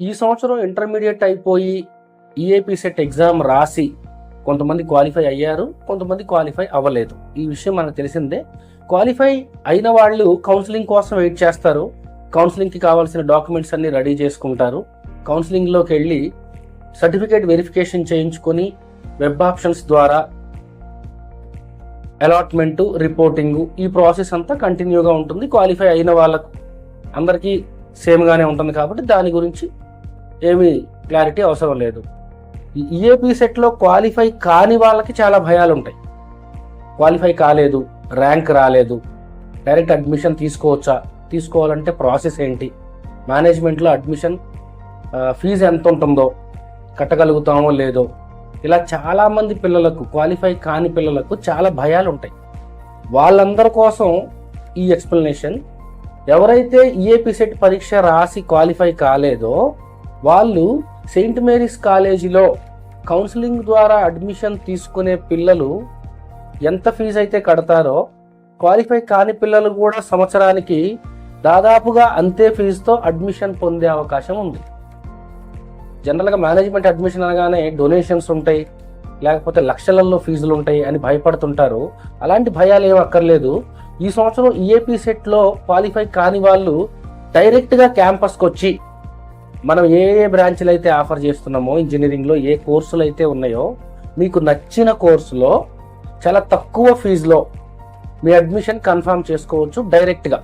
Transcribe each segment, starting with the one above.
ఈ సంవత్సరం ఇంటర్మీడియట్ అయిపోయి ఈఏపీ సెట్ ఎగ్జామ్ రాసి కొంతమంది క్వాలిఫై అయ్యారు, కొంతమంది క్వాలిఫై అవ్వలేదు. ఈ విషయం మనకు తెలిసిందే. క్వాలిఫై అయిన వాళ్ళు కౌన్సిలింగ్ కోసం వెయిట్ చేస్తారు. కౌన్సిలింగ్కి కావాల్సిన డాక్యుమెంట్స్ అన్ని రెడీ చేసుకుంటారు. కౌన్సిలింగ్లోకి వెళ్ళి సర్టిఫికేట్ వెరిఫికేషన్ చేయించుకొని వెబ్ ఆప్షన్స్ ద్వారా అలాట్మెంటు, రిపోర్టింగు, ఈ ప్రాసెస్ అంతా కంటిన్యూగా ఉంటుంది. క్వాలిఫై అయిన వాళ్ళకు అందరికీ సేమ్గానే ఉంటుంది కాబట్టి దాని గురించి ఏమీ క్లారిటీ అవసరం లేదు. ఈ ఈఏపీ సెట్లో క్వాలిఫై కాని వాళ్ళకి చాలా భయాలు ఉంటాయి. క్వాలిఫై కాలేదు, ర్యాంక్ రాలేదు, డైరెక్ట్ అడ్మిషన్ తీసుకోవచ్చా, తీసుకోవాలంటే ప్రాసెస్ ఏంటి, మేనేజ్మెంట్లో అడ్మిషన్ ఫీజు ఎంత ఉంటుందో, కట్టగలుగుతామో లేదో, ఇలా చాలామంది పిల్లలకు, క్వాలిఫై కాని పిల్లలకు చాలా భయాలు ఉంటాయి. వాళ్ళందరి కోసం ఈ ఎక్స్ప్లెనేషన్. ఎవరైతే ఈఏపీ సెట్ పరీక్ష రాసి క్వాలిఫై కాలేదో వాళ్ళు సెయింట్ మేరీస్ కాలేజీలో కౌన్సిలింగ్ ద్వారా అడ్మిషన్ తీసుకునే పిల్లలు ఎంత ఫీజు అయితే కడతారో, క్వాలిఫై కాని పిల్లలు కూడా సంవత్సరానికి దాదాపుగా అంతే ఫీజుతో అడ్మిషన్ పొందే అవకాశం ఉంది. జనరల్గా మేనేజ్మెంట్ అడ్మిషన్ అనగానే డొనేషన్స్ ఉంటాయి, లేకపోతే లక్షలలో ఫీజులు ఉంటాయి అని భయపడుతుంటారు. అలాంటి భయాలు ఏం అక్కర్లేదు. ఈ సంవత్సరం ఈఏపీ సెట్లో క్వాలిఫై కాని వాళ్ళు డైరెక్ట్గా క్యాంపస్కి వచ్చి మనం ఏ బ్రాంచ్లు అయితే ఆఫర్ చేస్తున్నామో, ఇంజనీరింగ్లో ఏ కోర్సులు అయితే ఉన్నాయో, మీకు నచ్చిన కోర్సులో చాలా తక్కువ ఫీజులో మీ అడ్మిషన్ కన్ఫర్మ్ చేసుకోవచ్చు డైరెక్ట్గా.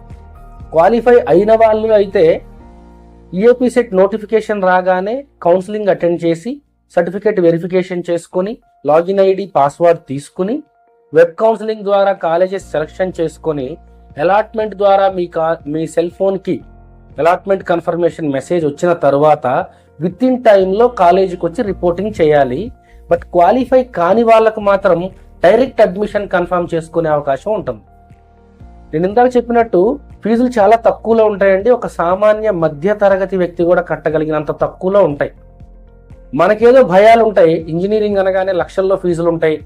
క్వాలిఫై అయిన వాళ్ళు అయితే ఈఏపీ సెట్ నోటిఫికేషన్ రాగానే కౌన్సిలింగ్ అటెండ్ చేసి సర్టిఫికేట్ వెరిఫికేషన్ చేసుకుని లాగిన్ ఐడి, పాస్వర్డ్ తీసుకుని వెబ్ కౌన్సిలింగ్ ద్వారా కాలేజెస్ సెలెక్షన్ చేసుకొని అలాట్మెంట్ ద్వారా మీ సెల్ ఫోన్కి అలాట్మెంట్ కన్ఫర్మేషన్ మెసేజ్ వచ్చిన తర్వాత విత్ ఇన్ టైంలో కాలేజీకి వచ్చి రిపోర్టింగ్ చేయాలి. బట్ క్వాలిఫై కాని వాళ్ళకు మాత్రం డైరెక్ట్ అడ్మిషన్ కన్ఫర్మ్ చేసుకునే అవకాశం ఉంటుంది. నేను ఇందాక చెప్పినట్టు ఫీజులు చాలా తక్కువలో ఉంటాయండి. ఒక సామాన్య మధ్య తరగతి వ్యక్తి కూడా కట్టగలిగినంత తక్కువలో ఉంటాయి. మనకేదో భయాలు ఉంటాయి, ఇంజనీరింగ్ అనగానే లక్షల్లో ఫీజులు ఉంటాయి,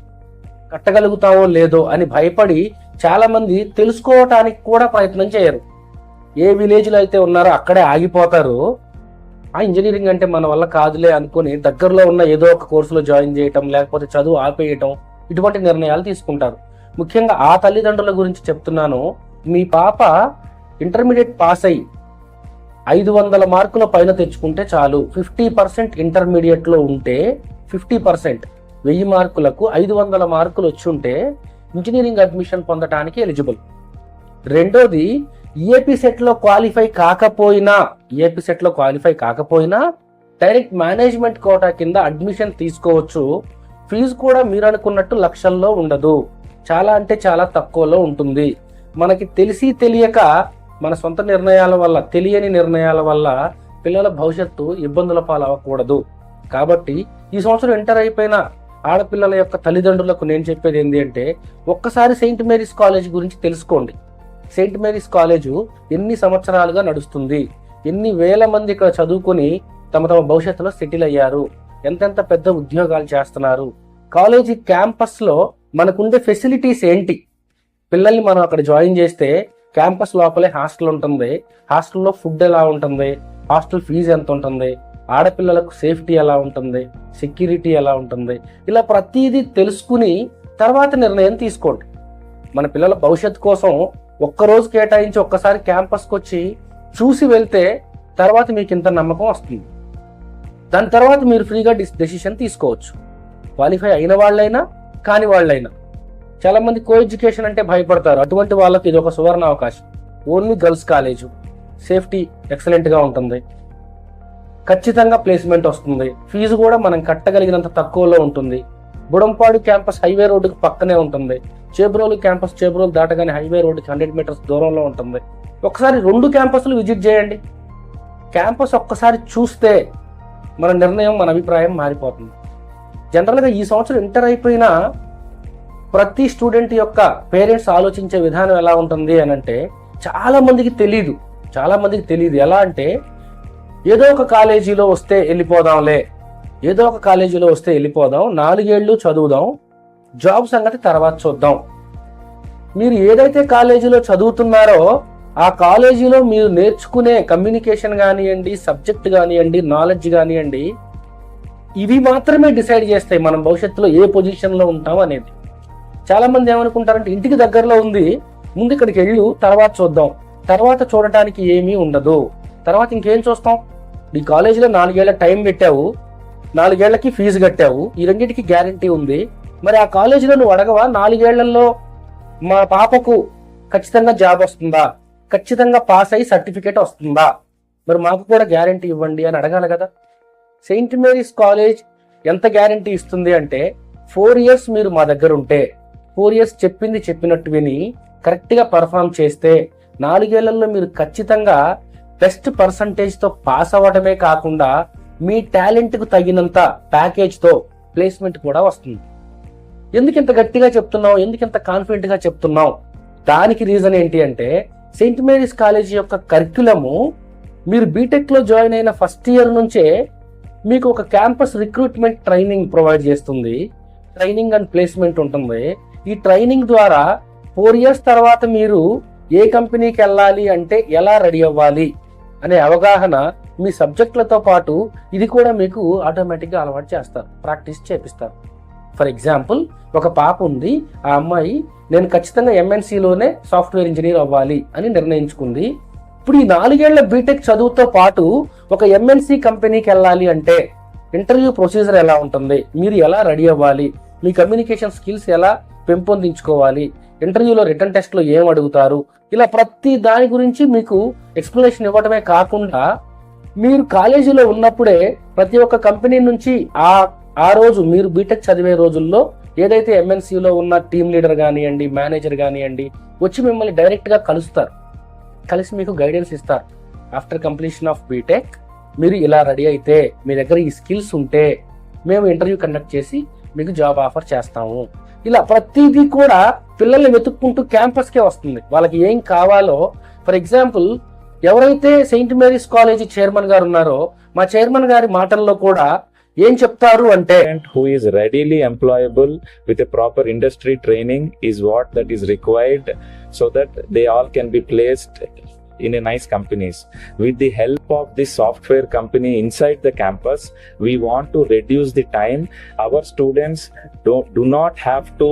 కట్టగలుగుతామో లేదో అని భయపడి చాలా మంది తెలుసుకోవటానికి కూడా ప్రయత్నం చేయరు. ఏ విలేజ్లో అయితే ఉన్నారో అక్కడే ఆగిపోతారు. ఆ ఇంజనీరింగ్ అంటే మన వల్ల కాదులే అనుకుని దగ్గరలో ఉన్న ఏదో ఒక కోర్సులో జాయిన్ చేయటం, లేకపోతే చదువు ఆపేయటం, ఇటువంటి నిర్ణయాలు తీసుకుంటారు. ముఖ్యంగా ఆ తల్లిదండ్రుల గురించి చెప్తున్నాను. మీ పాప ఇంటర్మీడియట్ పాస్ అయ్యి 500 మార్కుల పైన తెచ్చుకుంటే చాలు. 50% ఇంటర్మీడియట్లో ఉంటే 50%, 1000 మార్కులకు 500 మార్కులు వచ్చి ఉంటే ఇంజనీరింగ్ అడ్మిషన్ పొందడానికి ఎలిజిబుల్. రెండోది, ఈఏపీ సెట్లో క్వాలిఫై కాకపోయినా డైరెక్ట్ మేనేజ్మెంట్ కోటా కింద అడ్మిషన్ తీసుకోవచ్చు. ఫీజు కూడా మీరు అనుకున్నట్టు లక్షల్లో ఉండదు, చాలా అంటే చాలా తక్కువలో ఉంటుంది. మనకి తెలిసి తెలియక మన సొంత నిర్ణయాల వల్ల, తెలియని నిర్ణయాల వల్ల పిల్లల భవిష్యత్తు ఇబ్బందుల పాలవ్వకూడదు. కాబట్టి ఈ సంవత్సరం ఇంటర్ అయిపోయిన ఆడపిల్లల యొక్క తల్లిదండ్రులకు నేను చెప్పేది ఏంటి అంటే, ఒక్కసారి సెయింట్ మేరీస్ కాలేజ్ గురించి తెలుసుకోండి. సెయింట్ మేరీస్ కాలేజు ఎన్ని సంవత్సరాలుగా నడుస్తుంది, ఎన్ని వేల మంది ఇక్కడ చదువుకొని తమ భవిష్యత్తులో సెటిల్ అయ్యారు, ఎంతెంత పెద్ద ఉద్యోగాలు చేస్తున్నారు, కాలేజీ క్యాంపస్లో మనకుండే ఫెసిలిటీస్ ఏంటి. పిల్లల్ని మనం అక్కడ జాయిన్ చేస్తే క్యాంపస్ లోపలే హాస్టల్ ఉంటుంది, హాస్టల్లో ఫుడ్ ఎలా ఉంటుంది, హాస్టల్ ఫీజు ఎంత ఉంటుంది, ఆడపిల్లలకు సేఫ్టీ ఎలా ఉంటుంది, సెక్యూరిటీ ఎలా ఉంటుంది, ఇలా ప్రతిదీ తెలుసుకుని తర్వాత నిర్ణయం తీసుకోండి. మన పిల్లల భవిష్యత్తు కోసం ఒక్కరోజు కేటాయించి ఒక్కసారి క్యాంపస్కి వచ్చి చూసి వెళ్తే తర్వాత మీకు ఇంత నమ్మకం వస్తుంది. దాని తర్వాత మీరు ఫ్రీగా డెసిషన్ తీసుకోవచ్చు. క్వాలిఫై అయిన వాళ్ళైనా కాని వాళ్ళైనా. చాలా మంది కో ఎడ్యుకేషన్ అంటే భయపడతారు. అటువంటి వాళ్ళకి ఇది ఒక సువర్ణ అవకాశం. ఓన్లీ గర్ల్స్ కాలేజు, సేఫ్టీ ఎక్సలెంట్గా ఉంటుంది, ఖచ్చితంగా ప్లేస్మెంట్ వస్తుంది, ఫీజు కూడా మనం కట్టగలిగినంత తక్కువలో ఉంటుంది. బుడంపాడు క్యాంపస్ హైవే రోడ్డుకి పక్కనే ఉంటుంది. చేబ్రోలు క్యాంపస్ చేబ్రోలు దాటగానే హైవే రోడ్డుకి 100 మీటర్స్ దూరంలో ఉంటుంది. ఒకసారి 2 క్యాంపస్లు విజిట్ చేయండి. క్యాంపస్ ఒక్కసారి చూస్తే మన నిర్ణయం, మన అభిప్రాయం మారిపోతుంది. జనరల్గా ఈ సంవత్సరం ఇంటర్ అయిపోయిన ప్రతి స్టూడెంట్ యొక్క పేరెంట్స్ ఆలోచించే విధానం ఎలా ఉంటుంది అని అంటే, చాలా మందికి తెలియదు. ఎలా అంటే, ఏదో ఒక కాలేజీలో వస్తే వెళ్ళిపోదాం, 4 ఏళ్ళు చదువుదాం, జాబ్ సంగతి తర్వాత చూద్దాం. మీరు ఏదైతే కాలేజీలో చదువుతున్నారో ఆ కాలేజీలో మీరు నేర్చుకునే కమ్యూనికేషన్ కానివ్వండి, సబ్జెక్ట్ కానివ్వండి, నాలెడ్జ్ కానివ్వండి, ఇవి మాత్రమే డిసైడ్ చేస్తాయి మనం భవిష్యత్తులో ఏ పొజిషన్లో ఉంటాం అనేది. చాలా మంది ఏమనుకుంటారంటే ఇంటికి దగ్గరలో ఉంది, ముందు ఇక్కడికి వెళ్ళు, తర్వాత చూద్దాం. తర్వాత చూడటానికి ఏమీ ఉండదు. తర్వాత ఇంకేం చూస్తాం? ఈ కాలేజీలో 4 ఏళ్ల టైం పెట్టావు, 4 ఏళ్లకి ఫీజు కట్టావు, ఈ రెండింటికి గ్యారంటీ ఉంది. మరి ఆ కాలేజీలో నువ్వు అడగవా, 4 ఏళ్లలో మా పాపకు ఖచ్చితంగా జాబ్ వస్తుందా, ఖచ్చితంగా పాస్ అయ్యి సర్టిఫికేట్ వస్తుందా, మరి మాకు కూడా గ్యారంటీ ఇవ్వండి అని అడగాలి కదా. సెయింట్ మేరీస్ కాలేజ్ ఎంత గ్యారంటీ ఇస్తుంది అంటే 4 years మీరు మా దగ్గర ఉంటే, 4 years చెప్పింది చెప్పినట్టు విని కరెక్ట్గా పర్ఫామ్ చేస్తే 4 ఏళ్లలో మీరు ఖచ్చితంగా బెస్ట్ పర్సంటేజ్తో పాస్ అవ్వడమే కాకుండా మీ టాలెంట్కు తగినంత ప్యాకేజ్తో ప్లేస్మెంట్ కూడా వస్తుంది. ఎందుకు ఇంత గట్టిగా చెప్తున్నావు, ఎందుకు ఇంత కాన్ఫిడెంట్గా చెప్తున్నావు? దానికి రీజన్ ఏంటి అంటే సెయింట్ మేరీస్ కాలేజ్ యొక్క కరిక్యులము మీరు బీటెక్లో జాయిన్ అయిన ఫస్ట్ ఇయర్ నుంచే మీకు ఒక క్యాంపస్ రిక్రూట్మెంట్ ట్రైనింగ్ ప్రొవైడ్ చేస్తుంది. ట్రైనింగ్ అండ్ ప్లేస్మెంట్ ఉంటుంది. ఈ ట్రైనింగ్ ద్వారా 4 years తర్వాత మీరు ఏ కంపెనీకి వెళ్ళాలి అంటే ఎలా రెడీ అవ్వాలి అనే అవగాహన మీ సబ్జెక్టులతో పాటు ఇది కూడా మీకు ఆటోమేటిక్గా అలవాటు చేస్తారు, ప్రాక్టీస్ చేపిస్తారు. ఫర్ ఎగ్జాంపుల్, ఒక పాప ఉంది, ఆ అమ్మాయి నేను ఖచ్చితంగా ఎంఎన్సీలోనే సాఫ్ట్వేర్ ఇంజనీర్ అవ్వాలి అని నిర్ణయించుకుంది. ఇప్పుడు ఈ 4 ఏళ్ల బీటెక్ చదువుతో పాటు ఒక ఎంఎన్సీ కంపెనీకి వెళ్ళాలి అంటే ఇంటర్వ్యూ ప్రొసీజర్ ఎలా ఉంటుంది, మీరు ఎలా రెడీ అవ్వాలి, మీ కమ్యూనికేషన్ స్కిల్స్ ఎలా పెంపొందించుకోవాలి, ఇంటర్వ్యూలో రిటర్న్ టెస్ట్లో ఏం అడుగుతారు, ఇలా ప్రతి దాని గురించి మీకు ఎక్స్ప్లెనేషన్ ఇవ్వడమే కాకుండా మీరు కాలేజీలో ఉన్నప్పుడే ప్రతి ఒక్క కంపెనీ నుంచి ఆ రోజు మీరు బీటెక్ చదివే రోజుల్లో ఏదైతే ఎంఎన్సీలో ఉన్న టీమ్ లీడర్ కానివ్వండి, మేనేజర్ కానివ్వండి వచ్చి మిమ్మల్ని డైరెక్ట్గా కలుస్తారు, కలిసి మీకు గైడెన్స్ ఇస్తారు. ఆఫ్టర్ కంప్లీషన్ ఆఫ్ బీటెక్ మీరు ఇలా రెడీ అయితే, మీ దగ్గర ఈ స్కిల్స్ ఉంటే మేము ఇంటర్వ్యూ కండక్ట్ చేసి మీకు జాబ్ ఆఫర్ చేస్తాము. ఇలా ప్రతిదీ కూడా పిల్లల్ని వెతుక్కుంటూ క్యాంపస్కే వస్తుంది. వాళ్ళకి ఏం కావాలో, ఫర్ ఎగ్జాంపుల్ ఎవరైతే సెయింట్ మేరీస్ కాలేజీ చైర్మన్ గారు ఉన్నారో, మా చైర్మన్ గారి మాటల్లో కూడా ఏం చెప్తారు అంటే, who is readily employable with a proper industry training is what that is required, so that they all can be placed in a nice companies. With the help of this software company inside the campus, we want to reduce the time. Our students do not have to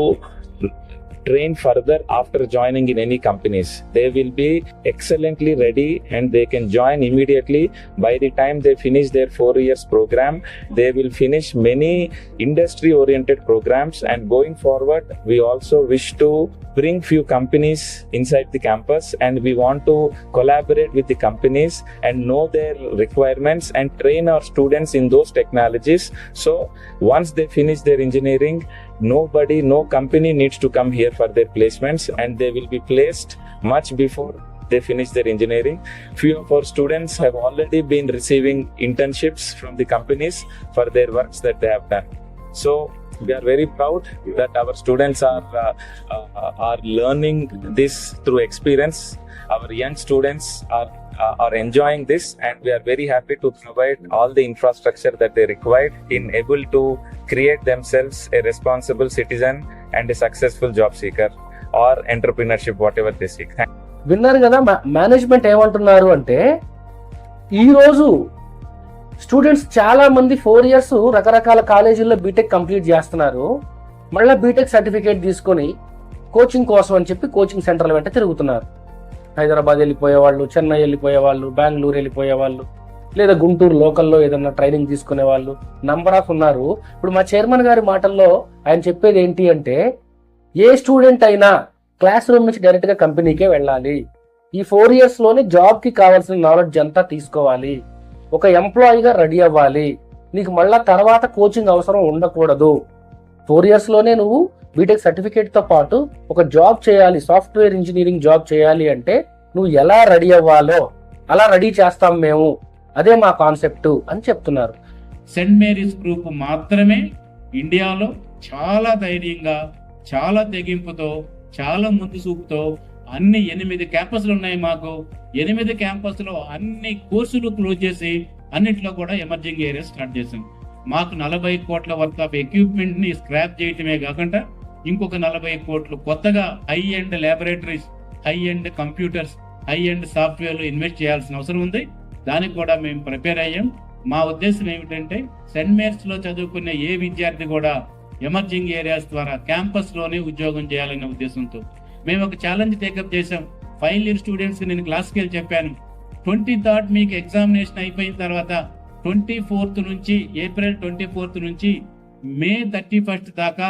train further after joining in any companies. They will be excellently ready and they can join immediately. By the time they finish their 4 years program, they will finish many industry oriented programs, and going forward we also wish to bring few companies inside the campus, and we want to collaborate with the companies and know their requirements and train our students in those technologies. So once they finish their engineering, no company needs to come here for their placements, and they will be placed much before they finish their engineering. Few of our students have already been receiving internships from the companies for their works that they have done. So we are very proud that our students are learning this through experience. Our young students are enjoying this, and we are very happy to provide all the infrastructure that they require in able to create themselves a responsible citizen and a successful job seeker or entrepreneurship, whatever they seek. విన్నారు కదా management ఏమంటున్నారు అంటే, ఈరోజు students చాలా మంది 4 years రకరకాల కాలేజీల్లో BTech complete చేస్తున్నారు. మళ్ళీ బీటెక్ సర్టిఫికేట్ తీసుకొని కోచింగ్ కోసం అని చెప్పి కోచింగ్ సెంటర్ల వెంట తిరుగుతున్నారు. హైదరాబాద్ వెళ్ళిపోయేవాళ్ళు, చెన్నై వెళ్ళిపోయేవాళ్ళు, బెంగళూరు వెళ్ళిపోయేవాళ్ళు, లేదా గుంటూరు లోకల్లో ఏదన్నా ట్రైనింగ్ తీసుకునే వాళ్ళు నంబర్ ఆఫ్ ఉన్నారు. ఇప్పుడు మా చైర్మన్ గారి మాటల్లో ఆయన చెప్పేది ఏంటి అంటే, ఏ స్టూడెంట్ అయినా క్లాస్ రూమ్ నుంచి డైరెక్ట్గా కంపెనీకే వెళ్ళాలి. ఈ 4 years లోనే జాబ్కి కావాల్సిన నాలెడ్జ్ అంతా తీసుకోవాలి, ఒక ఎంప్లాయీగా రెడీ అవ్వాలి, నీకు మళ్ళా తర్వాత కోచింగ్ అవసరం ఉండకూడదు. 4 years లోనే నువ్వు బీటెక్ సర్టిఫికేట్తో పాటు ఒక జాబ్ చేయాలి, సాఫ్ట్వేర్ ఇంజనీరింగ్ జాబ్ చేయాలి అంటే నువ్వు ఎలా రెడీ అవ్వాలో అలా రెడీ చేస్తాం మేము, అదే మా కాన్సెప్ట్ అని చెప్తున్నారు. సెయింట్ మేరీస్ గ్రూప్ మాత్రమే ఇండియాలో చాలా ధైర్యంగా, చాలా తెగింపుతో, చాలా ముందు చూపుతో అన్ని 8 క్యాంపస్లు ఉన్నాయి మాకు. 8 క్యాంపస్లో అన్ని కోర్సులు క్లోజ్ చేసి అన్నింటిలో కూడా ఎమర్జింగ్ ఏరియా స్టార్ట్ చేసాం. మాకు 40 కోట్ల వర్త్ ఆఫ్ ఎక్విప్మెంట్ ని స్క్రాప్ చేయటమే కాకుండా ఇంకొక 40 కోట్లు కొత్తగా high end laboratories, high end computers, high end సాఫ్ట్వేర్లో ఇన్వెస్ట్ చేయాల్సిన అవసరం ఉంది. దానికి కూడా మేము ప్రిపేర్ అయ్యాం. మా ఉద్దేశం ఏమిటంటే సెయింట్ మేరీస్లో చదువుకునే ఏ విద్యార్థి కూడా ఎమర్జింగ్ ఏరియాస్ ద్వారా క్యాంపస్లోనే ఉద్యోగం చేయాలనే ఉద్దేశంతో మేము ఒక ఛాలెంజ్ టేకప్ చేశాం. ఫైనల్ ఇయర్ స్టూడెంట్స్కి నేను క్లాస్కి వెళ్ళి చెప్పాను, 23rd మీకు ఎగ్జామినేషన్ అయిపోయిన తర్వాత 24th నుంచి ఏప్రిల్ 24th నుంచి మే 31st దాకా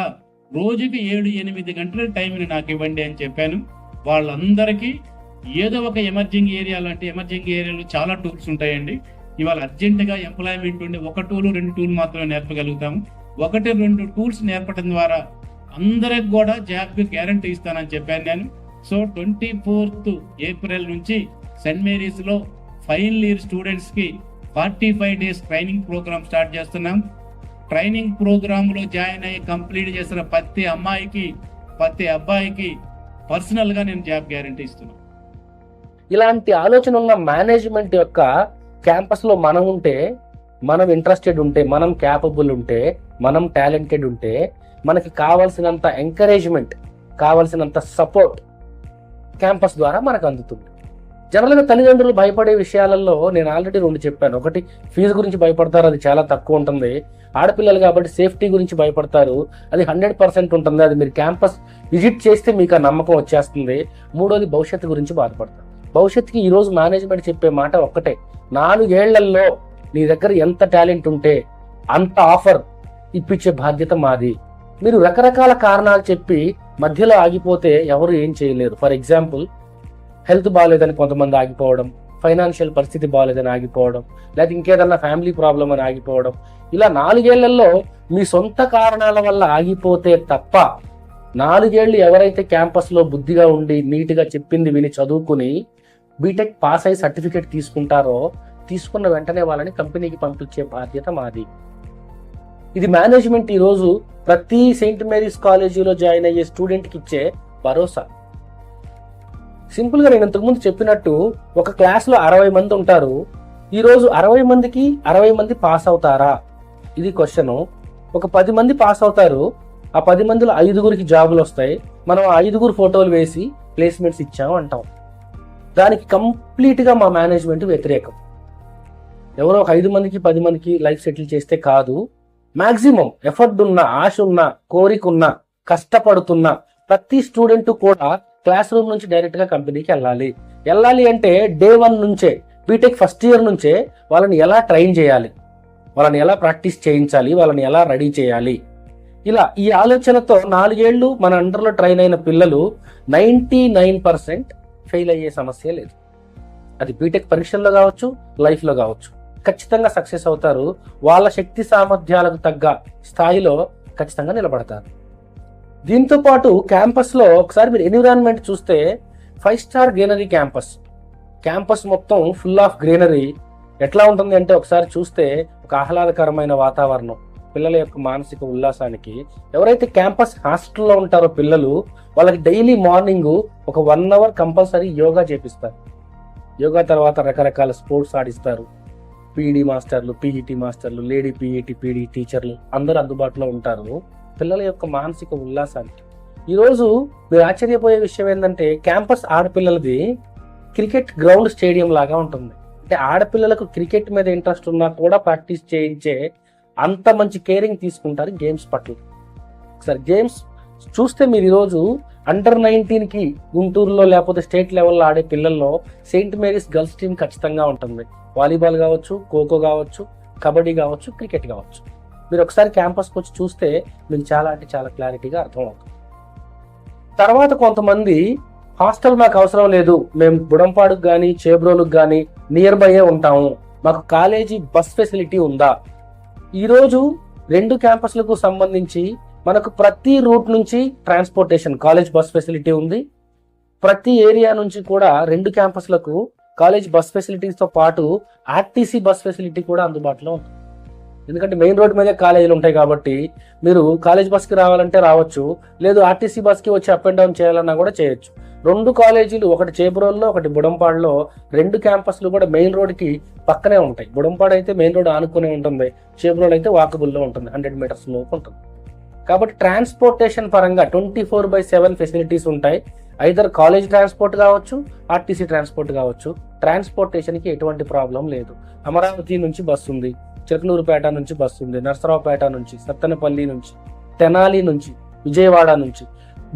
రోజుకి 7-8 గంటల టైంని నాకు ఇవ్వండి అని చెప్పాను. వాళ్ళందరికీ ఏదో ఒక ఎమర్జింగ్ ఏరియా లాంటి ఎమర్జింగ్ ఏరియాలో చాలా టూల్స్ ఉంటాయండి. ఇవాళ అర్జెంటుగా ఎంప్లాయ్మెంట్ ఉండి 1 టూల్ 2 టూల్ మాత్రమే నేర్పగలుగుతాము. 1-2 టూల్స్ నేర్పడం ద్వారా అందరికి కూడా జాబ్ గ్యారంటీ ఇస్తానని చెప్పాను నేను. సో 24th ఏప్రిల్ నుంచి సెయింట్ మేరీస్లో ఫైనల్ ఇయర్ స్టూడెంట్స్కి 45 days ట్రైనింగ్ ప్రోగ్రామ్ స్టార్ట్ చేస్తున్నాం. ట్రైనింగ్ ప్రోగ్రాంలో జాయిన్ అయ్యి కంప్లీట్ చేసిన ప్రతి అమ్మాయికి ప్రతి అబ్బాయికి పర్సనల్గా నేను జాబ్ గ్యారంటీ ఇస్తున్నాను. ఇలాంటి ఆలోచన ఉన్న మేనేజ్మెంట్ యొక్క క్యాంపస్లో మనం ఉంటే, మనం ఇంట్రెస్టెడ్ ఉంటే, మనం క్యాపబుల్ ఉంటే, మనం టాలెంటెడ్ ఉంటే, మనకి కావాల్సినంత ఎంకరేజ్మెంట్, కావాల్సినంత సపోర్ట్ క్యాంపస్ ద్వారా మనకు అందుతుంది. జనరల్గా తల్లిదండ్రులు భయపడే విషయాలలో నేను ఆల్రెడీ 2 చెప్పాను. ఒకటి, ఫీజు గురించి భయపడతారు, అది చాలా తక్కువ ఉంటుంది. ఆడపిల్లలు కాబట్టి సేఫ్టీ గురించి భయపడతారు, అది 100% ఉంటుంది. అది మీరు క్యాంపస్ విజిట్ చేస్తే మీకు ఆ నమ్మకం వచ్చేస్తుంది. మూడోది, భవిష్యత్తు గురించి బాధపడతారు. భవిష్యత్తుకి ఈరోజు మేనేజ్మెంట్ చెప్పే మాట ఒక్కటే, 4 ఏళ్లలో నీ దగ్గర ఎంత టాలెంట్ ఉంటే అంత ఆఫర్ ఇప్పించే బాధ్యత మాది. మీరు రకరకాల కారణాలు చెప్పి మధ్యలో ఆగిపోతే ఎవరు ఏం చేయలేరు. ఫర్ ఎగ్జాంపుల్, హెల్త్ బాగాలేదని కొంతమంది ఆగిపోవడం, ఫైనాన్షియల్ పరిస్థితి బాగాలేదని ఆగిపోవడం, లేదా ఇంకేదన్నా ఫ్యామిలీ ప్రాబ్లం అని ఆగిపోవడం. ఇలా 4 ఏళ్లలో మీ సొంత కారణాల వల్ల ఆగిపోతే తప్ప 4 ఏళ్ళు ఎవరైతే క్యాంపస్లో బుద్ధిగా ఉండి నీట్గా చెప్పింది విని చదువుకుని బీటెక్ పాస్ అయ్యి సర్టిఫికేట్ తీసుకుంటారో, తీసుకున్న వెంటనే వాళ్ళని కంపెనీకి పంపించే బాధ్యత మాది. ఇది మేనేజ్మెంట్ ఈరోజు ప్రతి సెయింట్ మేరీస్ కాలేజీలో జాయిన్ అయ్యే స్టూడెంట్కి ఇచ్చే భరోసా. సింపుల్గా నేను ఇంతకుముందు చెప్పినట్టు, ఒక క్లాస్లో 60 మంది ఉంటారు. ఈరోజు 60 మందికి 60 మంది పాస్ అవుతారా, ఇది క్వశ్చను. ఒక 10 మంది పాస్ అవుతారు, ఆ 10 మందిలో 5గురికి జాబులు వస్తాయి. మనం ఆ 5గురు ఫోటోలు వేసి ప్లేస్మెంట్స్ ఇచ్చాము అంటాం. దానికి కంప్లీట్గా మా మేనేజ్మెంట్ వ్యతిరేకం. ఎవరో ఒక 5 మందికి 10 మందికి లైఫ్ సెటిల్ చేస్తే కాదు, మాక్సిమం ఎఫర్ట్ ఉన్న, ఆశ ఉన్న, కోరిక ఉన్న, కష్టపడుతున్న ప్రతి స్టూడెంట్ కూడా క్లాస్ రూమ్ నుంచి డైరెక్ట్గా కంపెనీకి వెళ్ళాలి అంటే డే 1 నుంచే, బీటెక్ ఫస్ట్ ఇయర్ నుంచే వాళ్ళని ఎలా ట్రైన్ చేయాలి, వాళ్ళని ఎలా ప్రాక్టీస్ చేయించాలి, వాళ్ళని ఎలా రెడీ చేయాలి. ఇలా ఈ ఆలోచనతో 4 ఏళ్ళు మన అండర్లో ట్రైన్ అయిన పిల్లలు 99% ఫెయిల్ అయ్యే సమస్య లేదు. అది బీటెక్ పరీక్షల్లో కావచ్చు, లైఫ్లో కావచ్చు, ఖచ్చితంగా సక్సెస్ అవుతారు. వాళ్ళ శక్తి సామర్థ్యాలకు తగ్గ స్థాయిలో ఖచ్చితంగా నిలబడతారు. దీంతో పాటు క్యాంపస్లో ఒకసారి మీరు ఎన్విరాన్మెంట్ చూస్తే 5 స్టార్ గ్రీనరీ క్యాంపస్ మొత్తం ఫుల్ ఆఫ్ గ్రీనరీ. ఎట్లా ఉంటుంది అంటే, ఒకసారి చూస్తే ఒక ఆహ్లాదకరమైన వాతావరణం, పిల్లల యొక్క మానసిక ఉల్లాసానికి. ఎవరైతే క్యాంపస్ హాస్టల్లో ఉంటారో పిల్లలు, వాళ్ళకి డైలీ మార్నింగ్ ఒక 1 hour కంపల్సరీ యోగా చేపిస్తారు. యోగా తర్వాత రకరకాల స్పోర్ట్స్ ఆడిస్తారు. పీఈడి మాస్టర్లు, పీఈటీ మాస్టర్లు, లేడీ పీఈటీ, పీడీ టీచర్లు అందరూ అందుబాటులో ఉంటారు పిల్లల యొక్క మానసిక ఉల్లాసానికి. ఈరోజు మీరు ఆశ్చర్యపోయే విషయం ఏంటంటే, క్యాంపస్ ఆడపిల్లలది క్రికెట్ గ్రౌండ్ స్టేడియం లాగా ఉంటుంది. అంటే ఆడపిల్లలకు క్రికెట్ మీద ఇంట్రెస్ట్ ఉన్నా కూడా ప్రాక్టీస్ చేయించే అంత మంచి కేరింగ్ తీసుకుంటారు గేమ్స్ పట్ల. ఒకసారి గేమ్స్ చూస్తే మీరు ఈరోజు అండర్-19కి గుంటూరులో లేకపోతే స్టేట్ లెవెల్లో ఆడే పిల్లల్లో సెయింట్ మేరీస్ గర్ల్స్ టీం ఖచ్చితంగా ఉంటుంది. వాలీబాల్ కావచ్చు, ఖోఖో కావచ్చు, కబడ్డీ కావచ్చు, క్రికెట్ కావచ్చు. మీరు ఒకసారి క్యాంపస్కి వచ్చి చూస్తే మీకు చాలా అంటే చాలా క్లారిటీగా అర్థమవుతుంది. తర్వాత కొంతమంది హాస్టల్ మాకు అవసరం లేదు, మేము బుడంపాడుకు కానీ చేబ్రోలుకు కానీ నియర్ బైయే ఉంటాము, మాకు కాలేజీ బస్ ఫెసిలిటీ ఉందా? ఈరోజు 2 క్యాంపస్లకు సంబంధించి మనకు ప్రతి రూట్ నుంచి ట్రాన్స్పోర్టేషన్ కాలేజ్ బస్ ఫెసిలిటీ ఉంది. ప్రతి ఏరియా నుంచి కూడా 2 క్యాంపస్లకు కాలేజ్ బస్ ఫెసిలిటీస్తో పాటు ఆర్టీసీ బస్ ఫెసిలిటీ కూడా అందుబాటులో ఉంది. ఎందుకంటే మెయిన్ రోడ్ మీదే కాలేజీలు ఉంటాయి కాబట్టి మీరు కాలేజ్ బస్కి రావాలంటే రావచ్చు, లేదు ఆర్టీసీ బస్కి వచ్చి అప్ అండ్ డౌన్ చేయాలన్నా కూడా చేయొచ్చు. 2 కాలేజీలు, ఒకటి చేబ్రోల్లో, ఒకటి బుడంపాడులో, 2 క్యాంపస్లు కూడా మెయిన్ రోడ్కి పక్కనే ఉంటాయి. బుడంపాడు అయితే మెయిన్ రోడ్ ఆనుకునే ఉంటుంది, చేబ్రోల్ అయితే వాకబుల్లో ఉంటుంది, 100 meters లోపు ఉంటుంది. కాబట్టి ట్రాన్స్పోర్టేషన్ పరంగా 24/7 ఫెసిలిటీస్ ఉంటాయి. ఐదర్ కాలేజ్ ట్రాన్స్పోర్ట్ కావచ్చు, ఆర్టీసీ ట్రాన్స్పోర్ట్ కావచ్చు. ట్రాన్స్పోర్టేషన్కి ఎటువంటి ప్రాబ్లం లేదు. అమరావతి నుంచి బస్సు ఉంది, చిలకలూరుపేట నుంచి బస్సు ఉంది, నర్సరావుపేట నుంచి, సత్తెనపల్లి నుంచి, తెనాలి నుంచి, విజయవాడ నుంచి,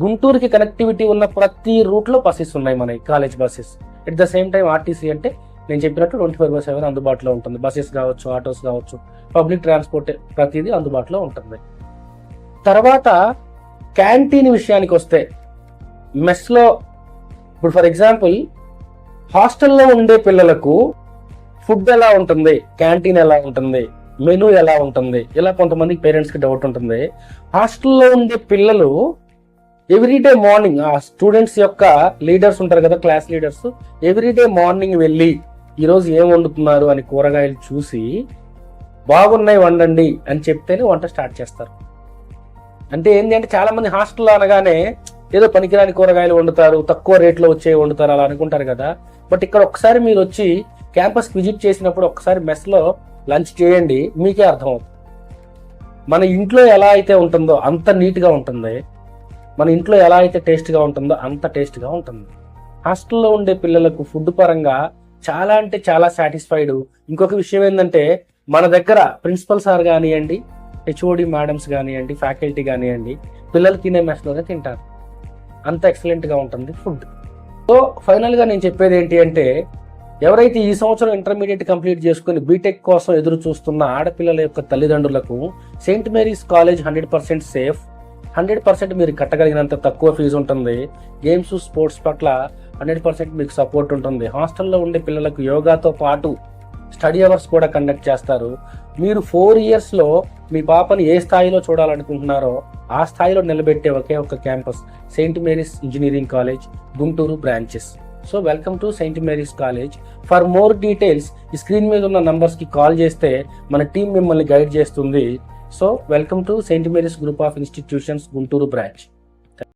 గుంటూరుకి కనెక్టివిటీ ఉన్న ప్రతి రూట్లో బస్సెస్ ఉన్నాయి మన college buses. At the same time RTC అంటే నేను చెప్పినట్టు 24/7 అందుబాటులో ఉంటుంది. బస్సెస్ కావచ్చు, ఆటోస్ కావచ్చు, పబ్లిక్ ట్రాన్స్పోర్ట్ ప్రతిదీ అందుబాటులో ఉంటుంది. తర్వాత క్యాంటీన్ విషయానికి వస్తే, మెస్లో ఇప్పుడు ఫర్ ఎగ్జాంపుల్ హాస్టల్లో ఉండే పిల్లలకు ఫుడ్ ఎలా ఉంటుంది, క్యాంటీన్ ఎలా ఉంటుంది, మెనూ ఎలా ఉంటుంది, ఇలా కొంతమంది పేరెంట్స్కి డౌట్ ఉంటుంది. హాస్టల్లో ఉండే పిల్లలు ఎవ్రీడే మార్నింగ్ ఆ స్టూడెంట్స్ యొక్క లీడర్స్ ఉంటారు కదా, క్లాస్ లీడర్స్, ఎవ్రీడే మార్నింగ్ వెళ్ళి ఈరోజు ఏం వండుతున్నారు అని కూరగాయలు చూసి బాగున్నాయి వండండి అని చెప్తేనే వంట స్టార్ట్ చేస్తారు. అంటే ఏంటి అంటే చాలా మంది హాస్టల్లో అనగానే ఏదో పనికిరాని కూరగాయలు వండుతారు, తక్కువ రేట్లో వచ్చే వండుతారు అలా అనుకుంటారు కదా. బట్ ఇక్కడ ఒకసారి మీరు వచ్చి క్యాంపస్ విజిట్ చేసినప్పుడు ఒకసారి మెస్లో లంచ్ చేయండి, మీకే అర్థమవుతుంది. మన ఇంట్లో ఎలా అయితే ఉంటుందో అంత నీట్గా ఉంటుంది, మన ఇంట్లో ఎలా అయితే టేస్ట్గా ఉంటుందో అంత టేస్ట్గా ఉంటుంది. హాస్టల్లో ఉండే పిల్లలకు ఫుడ్ పరంగా చాలా అంటే చాలా సాటిస్ఫైడ్. ఇంకొక విషయం ఏంటంటే మన దగ్గర ప్రిన్సిపల్ సార్ కానివ్వండి, హెచ్ఓడి మేడమ్స్ కానివ్వండి, ఫ్యాకల్టీ కానివ్వండి, పిల్లలు తినే మెస్లోనే తింటారు. అంత ఎక్సలెంట్గా ఉంటుంది ఫుడ్. సో ఫైనల్గా నేను చెప్పేది ఏంటి అంటే, ఎవరైతే ఈ సంవత్సరం ఇంటర్మీడియట్ కంప్లీట్ చేసుకుని బీటెక్ కోసం ఎదురు చూస్తున్న ఆడపిల్లల యొక్క తల్లిదండ్రులకు సెయింట్ మేరీస్ కాలేజ్ 100% సేఫ్. 100% మీరు కట్టగలిగినంత తక్కువ ఫీజు ఉంటుంది. గేమ్స్, స్పోర్ట్స్ పట్ల 100% మీకు సపోర్ట్ ఉంటుంది. హాస్టల్లో ఉండే పిల్లలకు యోగాతో పాటు స్టడీ అవర్స్ కూడా కండక్ట్ చేస్తారు. మీరు 4 ఇయర్స్లో మీ పాపని ఏ స్థాయిలో చూడాలనుకుంటున్నారో ఆ స్థాయిలో నిలబెట్టే ఒకే ఒక campus Saint Mary's engineering college, Guntur branches. So welcome to Saint Mary's college. For more details ఈ స్క్రీన్ మీద ఉన్న నంబర్స్కి కాల్ చేస్తే మన టీం మిమ్మల్ని గైడ్ చేస్తుంది. So welcome to Saint Mary's group of institutions, Guntur branch.